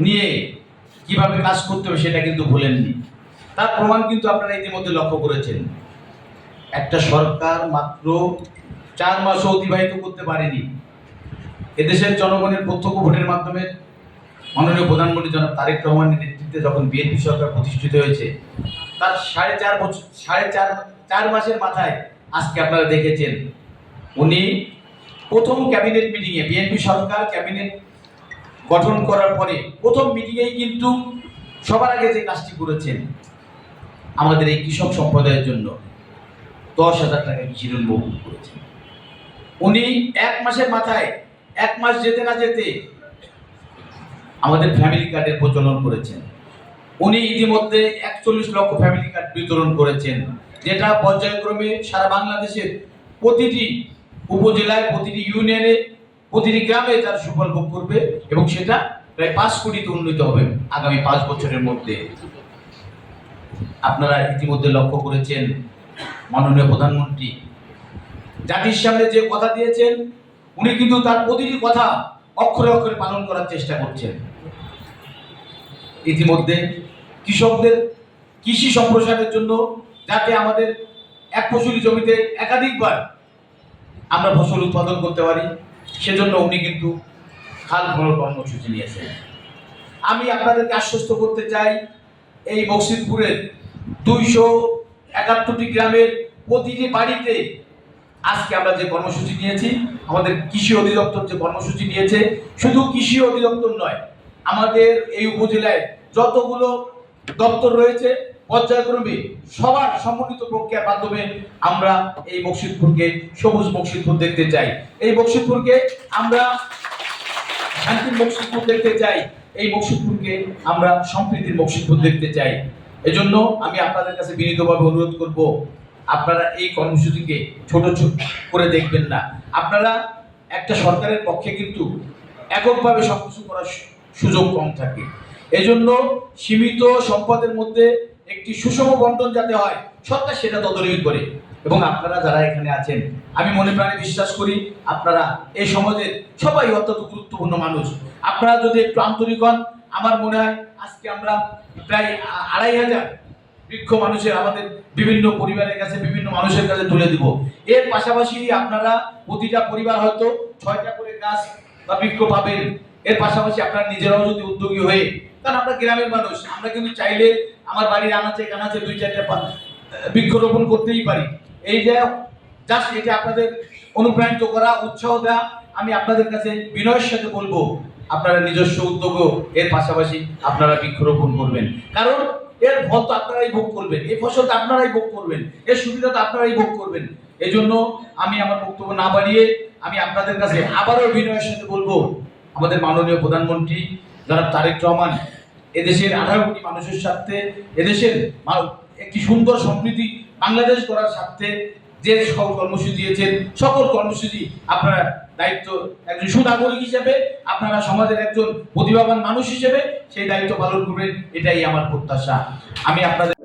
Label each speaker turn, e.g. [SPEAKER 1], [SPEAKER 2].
[SPEAKER 1] নিয়ে কিভাবে কাজ করতে হবে সেটা কিন্তু ভুলেননি। তার প্রমাণ কিন্তু আপনারা ইতিমধ্যে লক্ষ্য করেছেন। একটা সরকার মাত্র 4 মাসও অতিবাহিত করতে পারেনি, এদেশের জনগণের প্রত্যক্ষ ভোটের মাধ্যমে মাননীয় প্রধানমন্ত্রী জনাব তারেক রহমানের নেতৃত্বে যখন বিএনপি সরকার প্রতিষ্ঠিত হয়েছে, তার 4.5 মাসের মাথায় আজকে আপনারা দেখেছেন উনি প্রথম ক্যাবিনেট মিটিংয়ে, বিএনপি সরকার ক্যাবিনেট গঠন করার পরে প্রথম মিটিংয়েই কিন্তু সবার আগে যে কাজটি করেছেন, আমাদের এই কৃষক সম্প্রদায়ের জন্য 10,000 টাকা কৃষি ঋণ মকুব করেছেন। উনি 1 মাসের মাথায়, 1 মাস যেতে না যেতে আমাদের ফ্যামিলি কার্ডের প্রচলন করেছেন। উনি ইতিমধ্যে 41 লক্ষ ফ্যামিলি কার্ড বিতরণ করেছেন, যেটা পর্যায়ক্রমে সারা বাংলাদেশের প্রতিটি উপজেলায়, প্রতিটি ইউনিয়নে, প্রতিটি গ্রামে তার সুফল ভোগ করবে এবং সেটা প্রায় 5 কোটিতে উন্নীত হবে আগামী 5 বছরের মধ্যে। আপনারা ইতিমধ্যে লক্ষ্য করেছেন মাননীয় প্রধানমন্ত্রী জাতির সামনে যে কথা দিয়েছেন, উনি কিন্তু তার প্রতিটি কথা অক্ষরে অক্ষরে পালন করার চেষ্টা করছেন। ইতিমধ্যে কৃষকদের কৃষি সম্প্রসারণের জন্য যাতে আমাদের এক ফসলি জমিতে একাধিকবার আমরা ফসল উৎপাদন করতে পারি, সেজন্য উনি কিন্তু খাল খনন কর্মসূচি নিয়েছেন। আমি আপনাদেরকে আশ্বস্ত করতে চাই, এই বকশিতপুরের 271টি গ্রামের প্রতিটি বাড়িতে আজকে আমরা যে কর্মসূচি নিয়েছি, আমাদের কৃষি অধিদপ্তর যে কর্মসূচি নিয়েছে, শুধু কৃষি অধিদপ্তর নয়, আমাদের এই উপজেলায় যতগুলো দপ্তর রয়েছে পর্যায়ক্রমে সবার সমন্বিত প্রক্রিয়ার মাধ্যমে আমরা এই বকশিতপুরকে সবুজ বকশিতপুর দেখতে চাই। এই বকশিতপুরকে আমরা শান্তির বকশিতপুর দেখতে চাই। এই বকশিতপুরকে আমরা সম্প্রীতির বকশিতপুর দেখতে চাই। এজন্য আমি আপনাদের কাছে বিনীতভাবে অনুরোধ করব, আপনারা এই কর্মসূচিকে ছোট ছোট করে দেখবেন না। আপনারা একটা সরকারের পক্ষে কিন্তু এককভাবে সবকিছু করার সুযোগ কম থাকে। এজন্য সীমিত সম্পদের মধ্যে একটি সুষম বন্টন যাতে হয়, সরকার সেটা তদারকি করে। এবং আপনারা যারা এখানে আছেন, আমি মনে প্রাণে বিশ্বাস করি আপনারা এই সমাজের সবাই অত্যন্ত গুরুত্বপূর্ণ মানুষ। আপনারা যদি একটু আন্তরিক হন, আমার মনে হয় আজকে আমরা প্রায় 2,500 বৃক্ষ মানুষের আমাদের বিভিন্ন পরিবারের কাছে, বিভিন্ন মানুষের কাছে তুলে দিব। এর পাশাপাশি আপনারা প্রতিটা পরিবার হয়তো 6টা করে গাছ বা বৃক্ষ পাবেন। এর পাশাপাশি আপনারা নিজেরাও যদি উদ্যোগী হয়ে, কারণ আমরা গ্রামের মানুষ, আমরা কিন্তু চাইলে আমার বাড়ির আনাচে কানাচে 2-4টা বৃক্ষরোপণ করতেই পারি। এই যে জাস্ট এটা আপনাদের অনুপ্রাণিত করা, উৎসাহ দেওয়া, আমি আপনাদের কাছে বিনয়ের সাথে বলবো আপনারা নিজস্ব উদ্যোগও এর পাশাপাশি আপনারা বৃক্ষরোপণ করবেন। কারণ এর ফল তো আপনারাই ভোগ করবেন, এই ফসলটা আপনারাই ভোগ করবেন, এর সুবিধা তো আপনারাই ভোগ করবেন। এই জন্য আমি আমার বক্তব্য না বাড়িয়ে আমি আপনাদের কাছে আবারও বিনয়ের সাথে বলবো, আমাদের মাননীয় প্রধানমন্ত্রী জনাব তারেক রহমান এদেশের 18 কোটি মানুষের স্বার্থে, এদেশের একটি সুন্দর সমৃদ্ধি বাংলাদেশ করার স্বার্থে যে সকল কর্মসূচি দিয়েছেন, সকল কর্মসূচি আপনারা দায়িত্ব একজন সুনাগরিক হিসেবে, আপনারা সমাজের একজন প্রতিভাবান মানুষ হিসেবে সেই দায়িত্ব পালন করবেন, এটাই আমার প্রত্যাশা। আমি আপনাদের